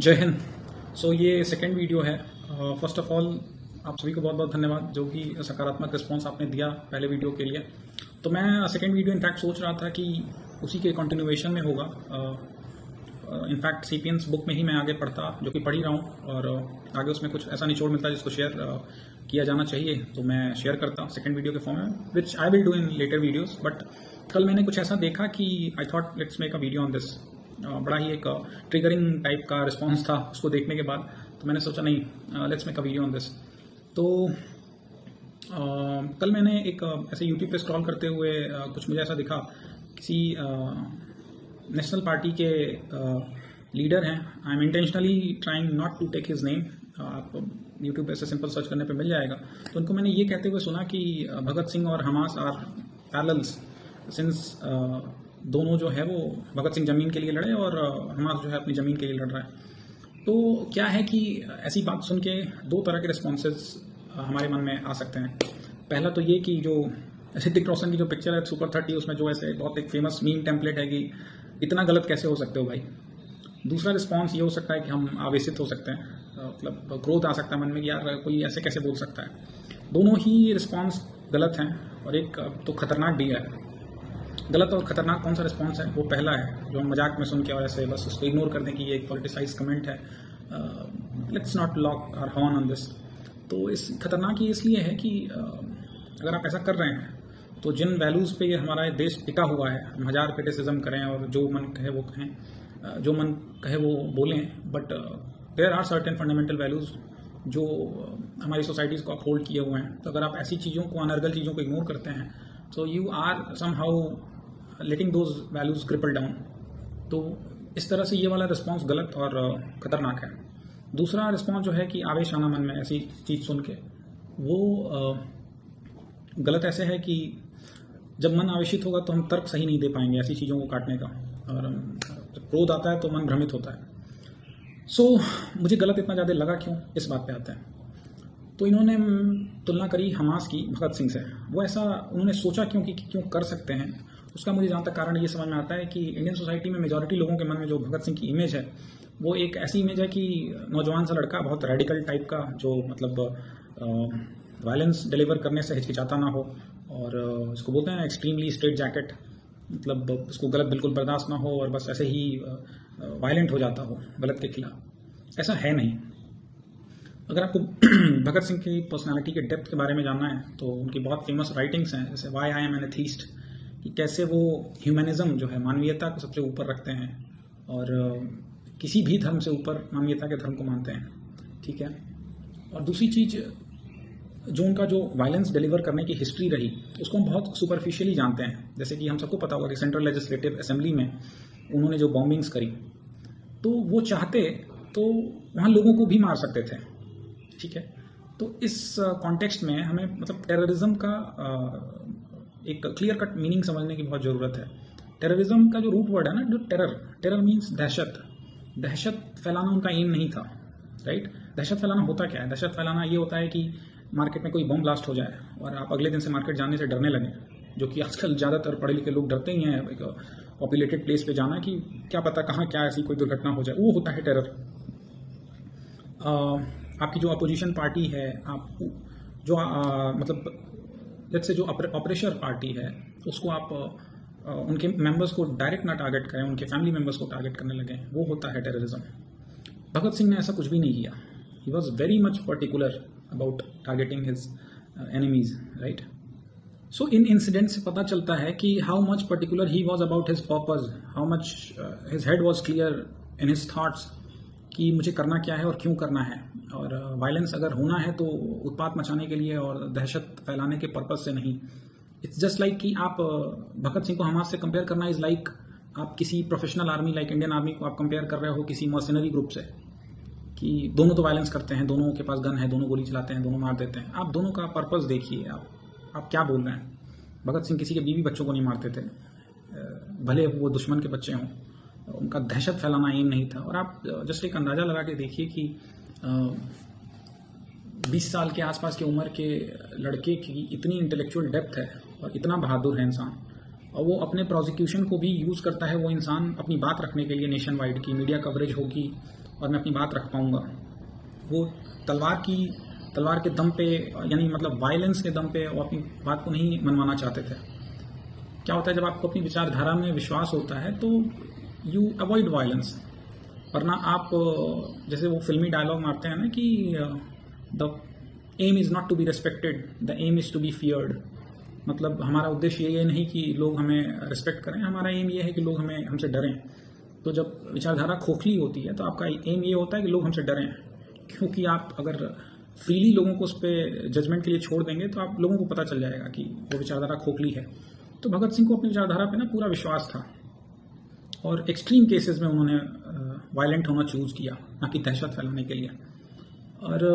जय हिंद। ये second video है। फर्स्ट ऑफ ऑल आप सभी को बहुत बहुत धन्यवाद जो कि सकारात्मक रिस्पांस आपने दिया पहले वीडियो के लिए। तो मैं सेकंड वीडियो इनफैक्ट सोच रहा था कि उसी के कंटिन्यूएशन में होगा। इनफैक्ट सीपियंस बुक में ही मैं आगे पढ़ता जो कि पढ़ ही रहा हूँ और आगे उसमें कुछ ऐसा निचोड़ मिलता है जिसको शेयर किया जाना चाहिए, तो मैं शेयर करता सेकंड वीडियो के फॉर्म में, which I will do in later videos. But कल मैंने कुछ ऐसा देखा कि I thought let's make a video on this. बड़ा ही एक ट्रिगरिंग टाइप का रिस्पांस था उसको देखने के बाद, तो मैंने सोचा नहीं, let's make a video on this. तो कल मैंने एक ऐसे यूट्यूब पे स्क्रॉल करते हुए कुछ मुझे ऐसा दिखा, किसी नेशनल पार्टी के लीडर हैं। I am intentionally trying not to take his name, आप यूट्यूब पे ऐसे सिंपल सर्च करने पे मिल जाएगा। तो उनको मैंने ये कहते हुए सुना कि भगत सिंह और हमास आर पैरेलल्स सिंस दोनों जो है वो भगत सिंह ज़मीन के लिए लड़े और हमास जो है अपनी ज़मीन के लिए लड़ रहा है। तो क्या है कि ऐसी बात सुन के दो तरह के रिस्पॉन्सेज हमारे मन में आ सकते हैं। पहला तो ये कि जो ऋतिक रोशन की जो पिक्चर है सुपर 30, उसमें जो ऐसे बहुत एक फेमस मीम टेम्पलेट है कि इतना गलत कैसे हो सकते हो भाई। दूसरा रिस्पॉन्स ये हो सकता है कि हम आवेशित हो सकते हैं, मतलब क्रोध आ सकता है मन में कि यार कोई ऐसे कैसे बोल सकता है। दोनों ही रिस्पॉन्स गलत हैं और एक तो खतरनाक भी है। गलत और खतरनाक कौन सा रिस्पॉन्स है? वो पहला है जो हम मजाक में सुन के और ऐसे बस उसको इग्नोर कर दें कि ये एक पॉलिटिसाइज कमेंट है, let's not lock our horn on this. तो इस खतरनाक ये इसलिए है कि अगर आप ऐसा कर रहे हैं तो जिन वैल्यूज़ पे ये हमारा देश टिका हुआ है, हम हज़ार क्रिटिसिज्म करें और जो मन कहे वो कहें, जो मन कहे वो बोलें, but there are certain fundamental values जो हमारी सोसाइटीज़ को अपहोल्ड किए हुए हैं। तो अगर आप ऐसी चीज़ों को, अनर्गल चीज़ों को इग्नोर करते हैं, तो you are somehow letting those values cripple down. तो इस तरह से ये वाला रिस्पॉन्स गलत और ख़तरनाक है। दूसरा रिस्पॉन्स जो है कि आवेश आना मन में ऐसी चीज़ सुन के, वो गलत ऐसे है कि जब मन आवेशित होगा तो हम तर्क सही नहीं दे पाएंगे ऐसी चीज़ों को काटने का, और जब क्रोध आता है तो मन भ्रमित होता है। मुझे गलत इतना ज़्यादा लगा क्यों, इस बात पे आते हैं। तो इन्होंने तुलना करी हमास की भगत सिंह से। वो ऐसा उन्होंने सोचा क्यों कि क्यों कर सकते हैं, उसका मुझे जहाँ तक कारण ये समझ में आता है कि इंडियन सोसाइटी में मेजॉरिटी लोगों के मन में जो भगत सिंह की इमेज है वो एक ऐसी इमेज है कि नौजवान सा लड़का, बहुत रेडिकल टाइप का, जो मतलब वायलेंस डिलीवर करने से हिचकिचाता ना हो, और इसको बोलते हैं एक्सट्रीमली स्ट्रेट जैकेट, मतलब उसको गलत बिल्कुल बर्दाश्त ना हो और बस ऐसे ही वायलेंट हो जाता हो गलत के खिलाफ। ऐसा है नहीं। अगर आपको भगत सिंह की पर्सनालिटी के डेप्थ के बारे में जानना है तो उनकी बहुत फेमस राइटिंग्स हैं, जैसे why I am an atheist, कि कैसे वो ह्यूमनिज्म जो है, मानवीयता को सबसे ऊपर रखते हैं और किसी भी धर्म से ऊपर मानवीयता के धर्म को मानते हैं। ठीक है। और दूसरी चीज़, जो उनका जो वायलेंस डिलीवर करने की हिस्ट्री रही उसको हम बहुत सुपरफिशियली जानते हैं। जैसे कि हम सबको पता होगा कि सेंट्रल लेजिस्लेटिव असेंबली में उन्होंने जो बॉम्बिंग्स करी, तो वो चाहते तो वहाँ लोगों को भी मार सकते थे। ठीक है। तो इस कॉन्टेक्स्ट में हमें मतलब टेररिज्म का एक क्लियर कट मीनिंग समझने की बहुत ज़रूरत है। टेररिज्म का जो रूट वर्ड है ना, जो टेरर मीन्स दहशत फैलाना उनका एम नहीं था। राइट। दहशत फैलाना होता क्या है? दहशत फैलाना ये होता है कि मार्केट में कोई बम ब्लास्ट हो जाए और आप अगले दिन से मार्केट जाने से डरने लगें, जो कि आजकल ज़्यादातर पढ़े लिखे लोग डरते ही हैं। एक पॉपुलेटेड प्लेस पे जाना कि क्या पता कहाँ क्या ऐसी कोई दुर्घटना हो जाए, वो होता है टेरर। आपकी जो अपोजिशन पार्टी है, आप जो मतलब जैसे जो ऑपरेशर पार्टी है, उसको आप उनके मेंबर्स को डायरेक्ट ना टारगेट करें, उनके फैमिली मेंबर्स को टारगेट करने लगे, वो होता है टेररिज्म। भगत सिंह ने ऐसा कुछ भी नहीं किया। He was very much particular about targeting his enemies. Right. So in incident से पता चलता है कि how much particular he was about his purpose, how much his head was clear in his thoughts कि मुझे करना क्या है और क्यों करना है। और वायलेंस अगर होना है तो उत्पात मचाने के लिए और दहशत फैलाने के पर्पज से नहीं। इट्स जस्ट लाइक कि आप भगत सिंह को हमास से कंपेयर करना इज लाइक आप किसी professional army like Indian army को आप कंपेयर कर रहे हो किसी मर्सिनरी ग्रुप से, कि दोनों तो वायलेंस करते हैं, दोनों के पास गन है, दोनों गोली चलाते हैं, दोनों मार देते हैं। आप दोनों का पर्पस देखिए, आप क्या बोल रहे हैं। भगत सिंह किसी के बीवी बच्चों को नहीं मारते थे, भले वो दुश्मन के बच्चे हों, उनका दहशत फैलाना एम नहीं था। और आप जस्ट एक अंदाज़ा लगा के देखिए कि 20 साल के आसपास की उम्र के लड़के की इतनी इंटेलेक्चुअल डेप्थ है और इतना बहादुर है इंसान, और वो अपने प्रोसिक्यूशन को भी यूज़ करता है वो इंसान अपनी बात रखने के लिए नेशन वाइड की मीडिया कवरेज होगी और मैं अपनी बात रख पाऊंगा। वो तलवार के दम पे, यानी मतलब वायलेंस के दम पे वो अपनी बात को नहीं मनवाना चाहते थे। क्या होता है, जब आपको अपनी विचारधारा में विश्वास होता है तो यू अवॉइड वायलेंस, वरना आप जैसे वो फिल्मी डायलॉग मारते हैं ना कि the aim is not to be respected, the aim is to be feared. मतलब हमारा उद्देश्य ये नहीं कि लोग हमें रिस्पेक्ट करें, हमारा एम ये है कि लोग हमसे डरें। तो जब विचारधारा खोखली होती है तो आपका एम ये होता है कि लोग हमसे डरें, क्योंकि आप अगर फ्रीली लोगों को उस पर जजमेंट के लिए छोड़ देंगे तो आप लोगों को पता चल जाएगा कि वो विचारधारा खोखली है। तो भगत सिंह को अपनी विचारधारा पे ना पूरा विश्वास था, और एक्सट्रीम केसेस में उन्होंने वायलेंट होना चूज़ किया, ना कि दहशत फैलाने के लिए। और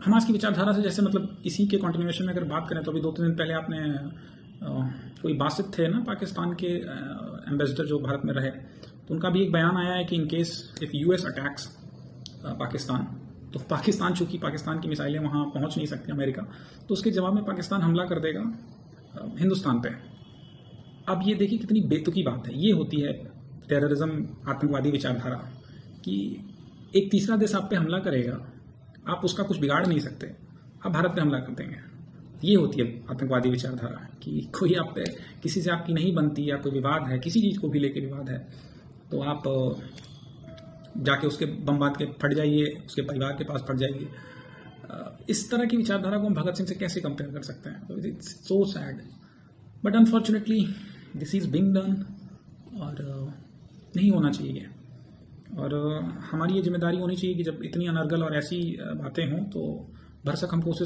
हमास की विचारधारा से जैसे मतलब इसी के कंटिन्यूएशन में अगर बात करें तो अभी 2-3 दिन पहले आपने कोई बासित थे ना पाकिस्तान के एम्बेसडर जो भारत में रहे, तो उनका भी एक बयान आया है कि in case if US attacks Pakistan, तो पाकिस्तान, चूंकि पाकिस्तान की मिसाइलें वहाँ पहुँच नहीं सकती अमेरिका, तो उसके जवाब में पाकिस्तान हमला कर देगा हिंदुस्तान पे। अब ये देखिए कितनी बेतुकी बात है। ये होती है टेररिज्म, आतंकवादी विचारधारा, कि एक तीसरा देश आप पे हमला करेगा, आप उसका कुछ बिगाड़ नहीं सकते, आप भारत पे हमला कर देंगे। ये होती है आतंकवादी विचारधारा, कि कोई आप पे, किसी से आपकी नहीं बनती या कोई विवाद है, किसी चीज़ को भी लेके विवाद है, तो आप जाके उसके बम बांध के फट जाइए, उसके परिवार के पास फट जाइए। इस तरह की विचारधारा को हम भगत सिंह से कैसे कंपेयर कर सकते हैं? तो it's so sad, but unfortunately this is being done, और नहीं होना चाहिए। और हमारी ये जिम्मेदारी होनी चाहिए कि जब इतनी अनर्गल और ऐसी बातें हों तो भरसक हम कोशिश